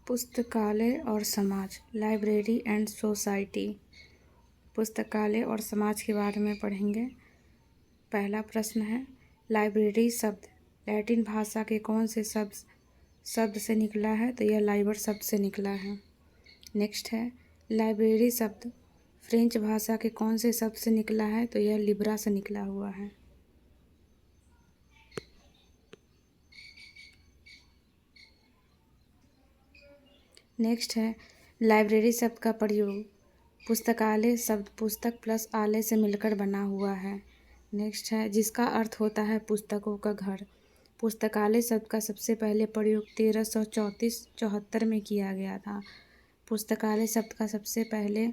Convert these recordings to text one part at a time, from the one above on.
पुस्तकालय और समाज, लाइब्रेरी एंड सोसाइटी। पुस्तकालय और समाज के बारे में पढ़ेंगे। पहला प्रश्न है, लाइब्रेरी शब्द लैटिन भाषा के कौन से शब्द से निकला है? तो यह लाइबर शब्द से निकला है। नेक्स्ट है, लाइब्रेरी शब्द फ्रेंच भाषा के कौन से शब्द से निकला है? तो यह लिब्रा से निकला हुआ है। नेक्स्ट है, लाइब्रेरी शब्द का प्रयोग पुस्तकालय शब्द पुस्तक प्लस आलय से मिलकर बना हुआ है। नेक्स्ट है, जिसका अर्थ होता है पुस्तकों का घर। पुस्तकालय शब्द का सबसे पहले प्रयोग 1334-74 में किया गया था। पुस्तकालय शब्द का सबसे पहले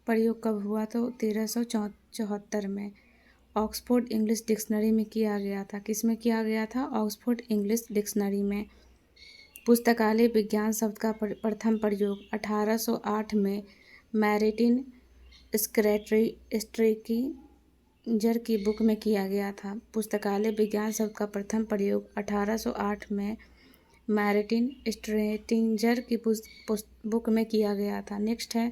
प्रयोग कब हुआ? तो 1374 में ऑक्सफोर्ड इंग्लिश डिक्शनरी में किया गया था। किस में किया गया था? ऑक्सफोर्ड इंग्लिश डिक्शनरी में। पुस्तकालय विज्ञान शब्द का प्रथम प्रयोग 1808 में मैरिटिन स्ट्रेकिंजर की बुक में किया गया था। पुस्तकालय विज्ञान शब्द का प्रथम प्रयोग 1808 में मैरिटिन स्ट्रेकिंजर की बुक में किया गया था। नेक्स्ट है,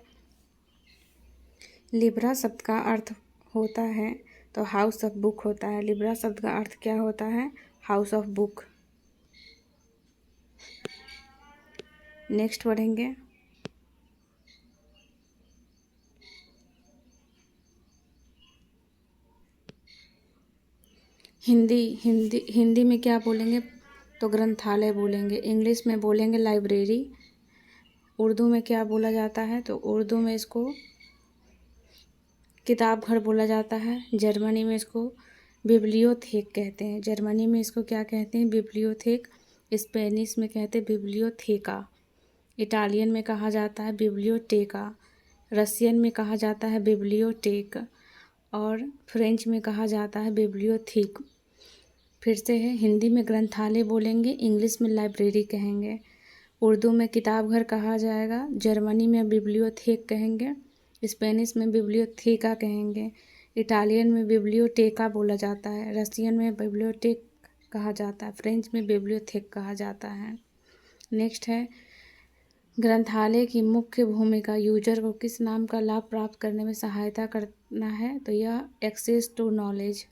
लिब्रा शब्द का अर्थ होता है तो हाउस ऑफ बुक होता है। लिब्रा शब्द का अर्थ क्या होता है? House of book. नेक्स्ट पढ़ेंगे, हिंदी में क्या बोलेंगे? तो ग्रंथालय बोलेंगे। इंग्लिश में बोलेंगे लाइब्रेरी। उर्दू में क्या बोला जाता है? तो उर्दू में इसको किताब घर बोला जाता है। जर्मनी में इसको बिब्लियोथेक कहते हैं। जर्मनी में इसको क्या कहते हैं? बिब्लियोथेक। स्पेनिश में कहते हैं बिब्लियोथेका। इटालियन में कहा जाता है बिब्लियोटेका। रसियन में कहा जाता है बिब्लियोटेक और फ्रेंच में कहा जाता है बिब्लियोथेक। फिर से है, हिंदी में ग्रंथालय बोलेंगे, इंग्लिश में लाइब्रेरी कहेंगे, उर्दू में किताब घर कहा जाएगा, जर्मनी में बिब्लियोथेक कहेंगे, स्पेनिश में बिब्लियोथेका कहेंगे, इटालियन में बिब्लियोटेका बोला जाता है, रसियन में बिब्लियोटेक कहा जाता है, फ्रेंच में बिब्लियोथेक कहा जाता है। नेक्स्ट है, ग्रंथालय की मुख्य भूमिका यूजर को किस नाम का लाभ प्राप्त करने में सहायता करना है? तो यह एक्सेस टू नॉलेज।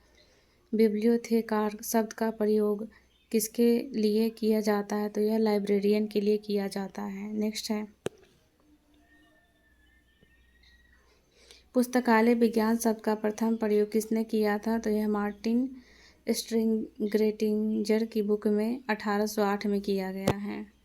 बिब्लियोथेकार शब्द का प्रयोग किसके लिए किया जाता है? तो यह लाइब्रेरियन के लिए किया जाता है। नेक्स्ट है, पुस्तकालय विज्ञान शब्द का प्रथम प्रयोग किसने किया था? तो यह मार्टिन स्ट्रेकिंजर की बुक में 1808 में किया गया है।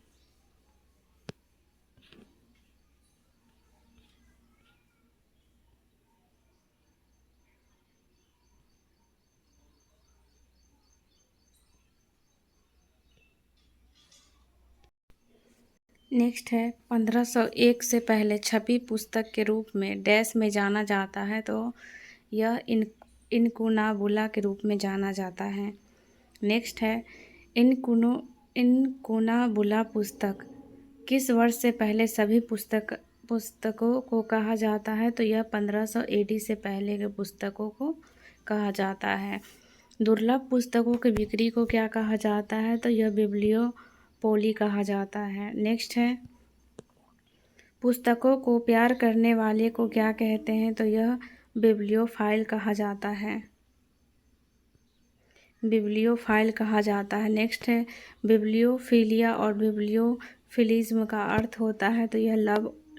नेक्स्ट है, 1501 से पहले छपी पुस्तक के रूप में डैश में जाना जाता है तो यह इनकुनाबुला के रूप में जाना जाता है। नेक्स्ट है, इनकुनाबुला पुस्तक किस वर्ष से पहले सभी पुस्तकों को कहा जाता है? तो यह 1500 AD से पहले के पुस्तकों को कहा जाता है। दुर्लभ पुस्तकों की बिक्री को क्या कहा जाता है? तो यह बिब्लियोपोली कहा जाता है। नेक्स्ट है, पुस्तकों को प्यार करने वाले को क्या कहते हैं? तो यह बिब्लियोफाइल कहा जाता है। बिब्लियोफाइल कहा जाता है। नेक्स्ट है, बिब्लियोफिलिया और बिब्लियोफिलिज्म का अर्थ होता है तो यह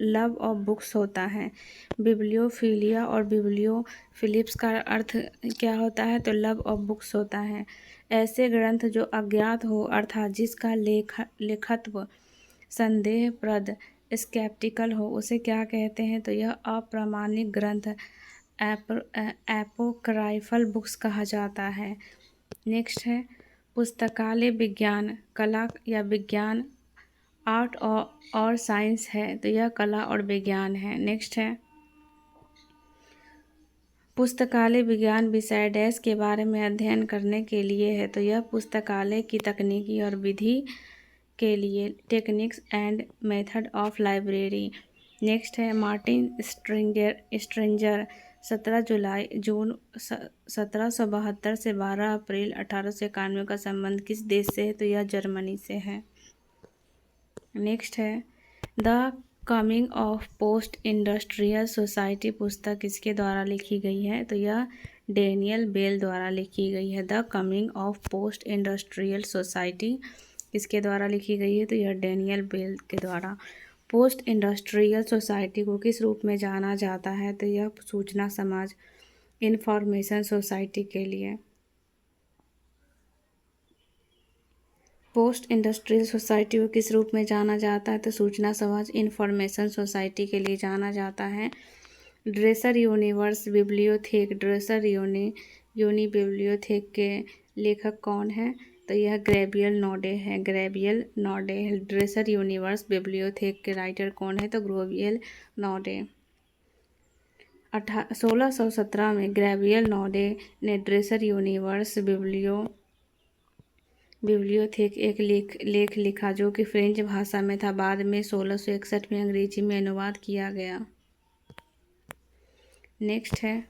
लव ऑफ बुक्स होता है। बिब्लियोफिलिया और बिब्लियोफिलिप्स का अर्थ क्या होता है? तो लव ऑफ बुक्स होता है। ऐसे ग्रंथ जो अज्ञात हो अर्थात जिसका लेखत्व संदेहप्रद स्केप्टिकल हो उसे क्या कहते हैं? तो यह अप्रामाणिक ग्रंथ एपोक्राइफल बुक्स कहा जाता है। नेक्स्ट है, पुस्तकालय विज्ञान कला या विज्ञान आर्ट और साइंस है तो यह कला और विज्ञान है। नेक्स्ट है, पुस्तकालय विज्ञान विषय डैश के बारे में अध्ययन करने के लिए है तो यह पुस्तकालय की तकनीकी और विधि के लिए techniques and method of library. Next है, मार्टिन स्ट्रेंजर 17 जून 1772 से 12 अप्रैल 1891 का संबंध किस देश से है? तो यह जर्मनी से है। नेक्स्ट है, the coming of post industrial society पुस्तक किसके द्वारा लिखी गई है? तो यह डेनियल बेल द्वारा लिखी गई है। The coming of post industrial society किसके द्वारा लिखी गई है? तो यह डेनियल बेल के द्वारा। पोस्ट इंडस्ट्रियल सोसाइटी को किस रूप में जाना जाता है? तो यह सूचना समाज, इंफॉर्मेशन सोसाइटी के लिए। पोस्ट इंडस्ट्रियल सोसाइटी को किस रूप में जाना जाता है? तो सूचना समाज, इंफॉर्मेशन सोसाइटी के लिए जाना जाता है। ड्रेसर यूनिवर्स बिब्लियोथेक, ड्रेसर यूनी बिब्लियोथेक के लेखक कौन है? तो यह गैब्रियल नोडे है। गैब्रियल नोडे। ड्रेसर यूनिवर्स बिब्लियोथेक के राइटर कौन है? तो गैब्रियल नोडे। 1617 में गैब्रियल नोडे ने ड्रेसर यूनिवर्स बिब्लियोथेक एक लेख लिखा जो कि फ्रेंच भाषा में था। बाद में 1661 में अंग्रेजी में अनुवाद किया गया। नेक्स्ट है,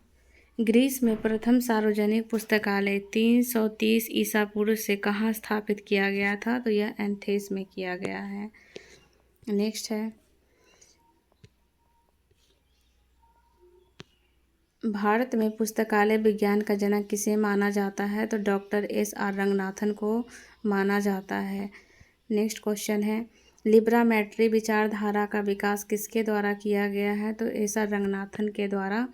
ग्रीस में प्रथम सार्वजनिक पुस्तकालय 330 ईसा पूर्व से कहाँ स्थापित किया गया था? तो यह एथेंस में किया गया है। नेक्स्ट है, भारत में पुस्तकालय विज्ञान का जनक किसे माना जाता है? तो डॉक्टर S.R. रंगनाथन को माना जाता है। नेक्स्ट क्वेश्चन है, लिब्रामेट्री विचारधारा का विकास किसके द्वारा किया गया है? तो S.R. रंगनाथन के द्वारा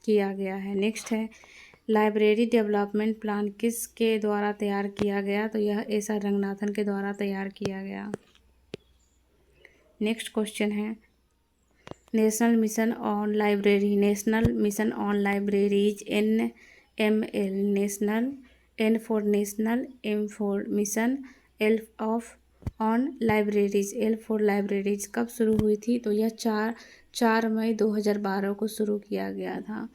किया गया है। नेक्स्ट है, लाइब्रेरी डेवलपमेंट प्लान किसके द्वारा तैयार किया गया? तो यह S.R. रंगनाथन के द्वारा तैयार किया गया। नेक्स्ट क्वेश्चन है, national mission on library, national mission on libraries NML, national N for national, M for mission, L of on libraries, L for libraries कब शुरू हुई थी? तो यह 4 मई 2012 को शुरू किया गया था।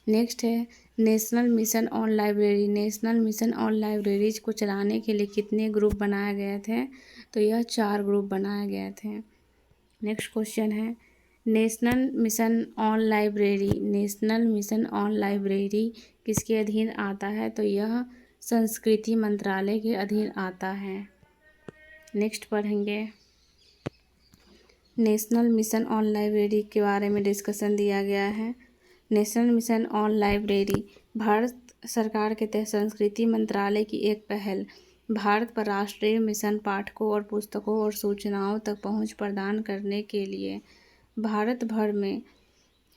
नेक्स्ट है, national mission on library, national mission on libraries को चलाने के लिए कितने ग्रुप बनाए गए थे? तो यह 4 ग्रुप बनाए गए थे। नेक्स्ट क्वेश्चन है, national mission on library, national mission on library किसके अधीन आता है? तो यह संस्कृति मंत्रालय के अधीन आता है। नेक्स्ट पढ़ेंगे, नेशनल मिशन ऑन लाइब्रेरी के बारे में डिस्कशन दिया गया है। National mission on library Bharat सरकार के तहत संस्कृति मंत्रालय की एक पहल, भारत पर राष्ट्रीय मिशन पाठकों और पुस्तकों और सूचनाओं तक पहुंच प्रदान करने के लिए भारत भर में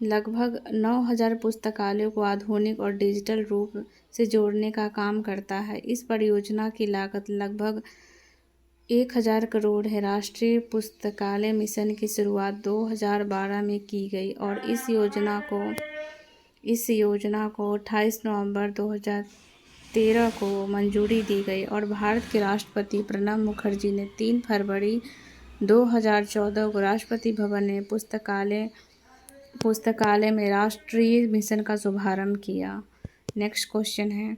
लगभग 9000 पुस्तकालयों को आधुनिक और डिजिटल रूप से जोड़ने का काम करता है। इस परियोजना की लागत लगभग 1000 करोड़ है। राष्ट्रीय पुस्तकालय मिशन की शुरुआत 2012 में की गई और इस योजना को 28 नवंबर 2013 को मंजूरी दी गई और भारत के राष्ट्रपति प्रणब मुखर्जी ने 3 फरवरी 2014 को राष्ट्रपति भवन में पुस्तकालय में राष्ट्रीय मिशन का शुभारंभ किया। नेक्स्ट क्वेश्चन है,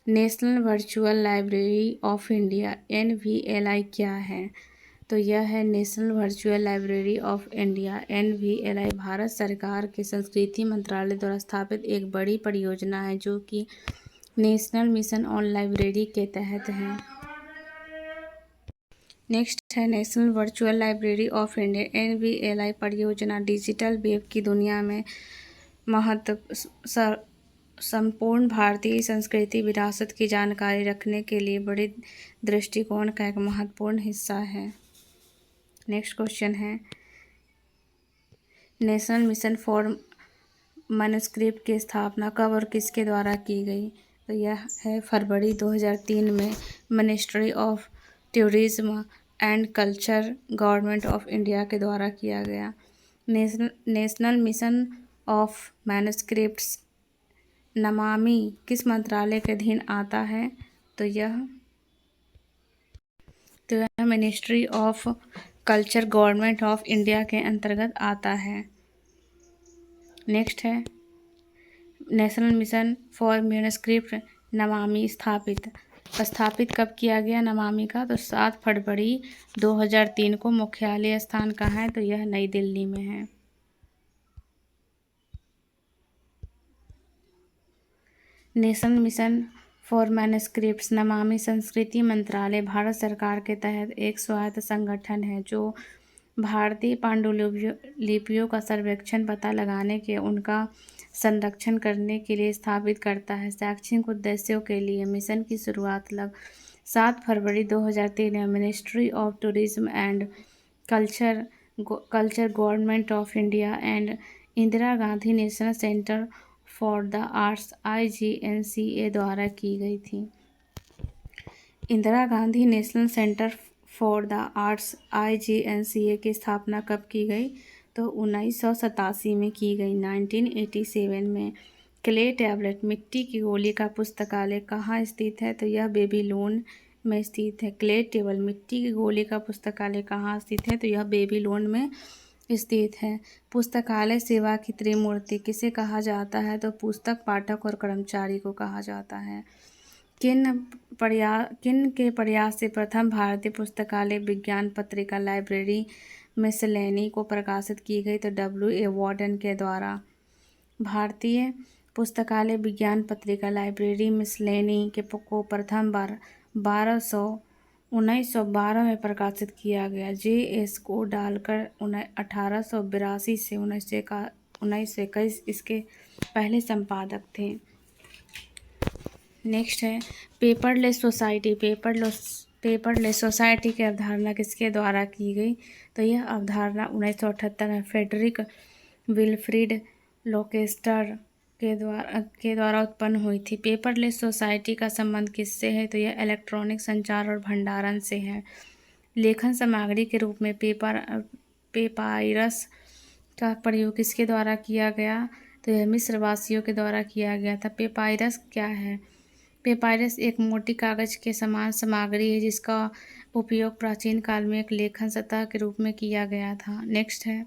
national virtual library of India NVLI क्या है? तो यह है national virtual library of India NVLI Bharat सरकार के संस्कृति मंत्रालय द्वारा स्थापित एक बड़ी परियोजना है जो कि नेशनल मिशन ऑन लाइब्रेरी के तहत है। नेक्स्ट है, national virtual library of India NVLI परियोजना डिजिटल वेब की दुनिया में संपूर्ण भारतीय संस्कृति विरासत की जानकारी रखने के लिए बड़े दृष्टिकोण का एक महत्वपूर्ण हिस्सा है। नेक्स्ट क्वेश्चन है, नेशनल मिशन फॉर मैन्युस्क्रिप्ट की स्थापना कब और किसके द्वारा की गई? तो यह है फरवरी 2003 में ministry of tourism and culture government of India के द्वारा किया गया। National mission of manuscripts Namami किस मंत्रालय के अधीन आता है? तो यह ministry of culture government of India के अंतर्गत आता है। नेक्स्ट है, national mission for manuscript Namami स्थापित कब किया गया नमामि का? तो 7 फरवरी 2003 को। मुख्यालय स्थान कहाँ है? तो यह नई दिल्ली में है। National mission for manuscripts Namami संस्कृति मंत्रालय भारत सरकार के तहत एक स्वायत्त संगठन है जो भारतीय पांडुलिपियों का सर्वेक्षण पता लगाने के उनका संरक्षण करने के लिए स्थापित करता है। शैक्षणिक उद्देश्यों के लिए मिशन की शुरुआत 7 फरवरी 2003 में ministry of tourism and culture government of India and Indira Gandhi national centre for the arts IGNCA द्वारा की गई थी। Indira Gandhi national centre for the arts IGNCA की स्थापना कब की गई? तो 1987 में की गई। 1987 में। क्ले टैबलेट मिट्टी की गोली का पुस्तकालय कहाँ स्थित है? तो यह बेबीलोन में स्थित है। क्ले टेबल मिट्टी की गोली का पुस्तकालय कहाँ स्थित है? तो यह बेबीलोन में स्थित है। पुस्तकालय सेवा की त्रिमूर्ति किसे कहा जाता है? तो पुस्तक, पाठक और कर्मचारी को कहा जाता है। किन के प्रयास से प्रथम भारतीय पुस्तकालय विज्ञान पत्रिका लाइब्रेरी मिसलेनी को प्रकाशित की गई? तो W.A. वार्डन के द्वारा। भारतीय पुस्तकालय विज्ञान पत्रिका लाइब्रेरी मिसलेनी को प्रथम बार 1912 में प्रकाशित किया गया। J.S. को डालकर 1882 से 1921 इसके पहले संपादक थे। नेक्स्ट है पेपरलेस सोसाइटी। पेपरलेस सोसाइटी की अवधारणा किसके द्वारा की गई? तो यह अवधारणा 1978 में फ्रेडरिक विल्फ्रीड लोकेस्टर के द्वारा उत्पन्न हुई थी। पेपरलेस सोसाइटी का संबंध किससे है? तो यह इलेक्ट्रॉनिक संचार और भंडारण से है। लेखन सामग्री के रूप में पेपायरस का प्रयोग किसके द्वारा किया गया? तो यह मिस्रवासियों के द्वारा किया गया था। पेपायरस क्या है? पेपायरस एक मोटी कागज के समान सामग्री है जिसका उपयोग प्राचीन काल में एक लेखन सतह के रूप में किया गया था। नेक्स्ट है